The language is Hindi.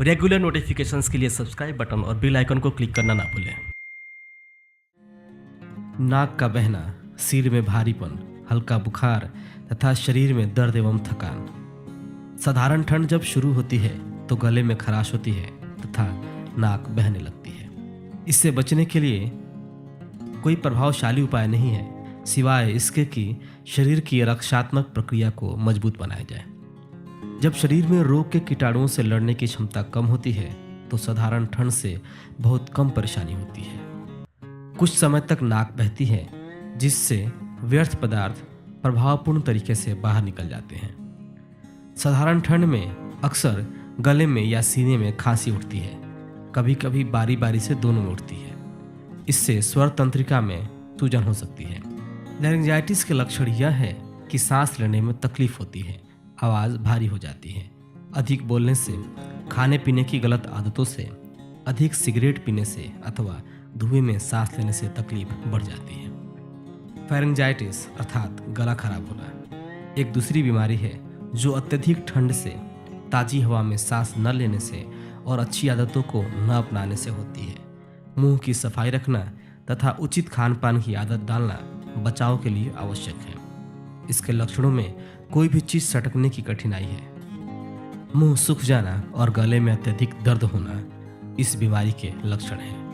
रेगुलर नोटिफिकेशंस के लिए सब्सक्राइब बटन और बेल आइकन को क्लिक करना ना भूलें। नाक का बहना, सिर में भारीपन, हल्का बुखार तथा शरीर में दर्द एवं थकान। साधारण ठंड जब शुरू होती है तो गले में खराश होती है तथा नाक बहने लगती है। इससे बचने के लिए कोई प्रभावशाली उपाय नहीं है सिवाय इसके कि शरीर की रक्षात्मक प्रक्रिया को मजबूत बनाया जाए। जब शरीर में रोग के कीटाणुओं से लड़ने की क्षमता कम होती है तो साधारण ठंड से बहुत कम परेशानी होती है। कुछ समय तक नाक बहती है जिससे व्यर्थ पदार्थ प्रभावपूर्ण तरीके से बाहर निकल जाते हैं। साधारण ठंड में अक्सर गले में या सीने में खांसी उठती है, कभी कभी बारी बारी से दोनों में उठती है। इससे स्वर तंत्रिका में सूजन हो सकती है। लैरिंजाइटिस के लक्षण यह है कि सांस लेने में तकलीफ होती है, आवाज़ भारी हो जाती है, अधिक बोलने से, खाने पीने की गलत आदतों से, अधिक सिगरेट पीने से अथवा धुएं में सांस लेने से तकलीफ बढ़ जाती है। फेरिंजाइटिस अर्थात गला खराब होना एक दूसरी बीमारी है जो अत्यधिक ठंड से, ताज़ी हवा में सांस न लेने से और अच्छी आदतों को न अपनाने से होती है। मुंह की सफाई रखना तथा उचित खान पान की आदत डालना बचाव के लिए आवश्यक है। इसके लक्षणों में कोई भी चीज़ सटकने की कठिनाई है, मुंह सूख जाना और गले में अत्यधिक दर्द होना इस बीमारी के लक्षण हैं।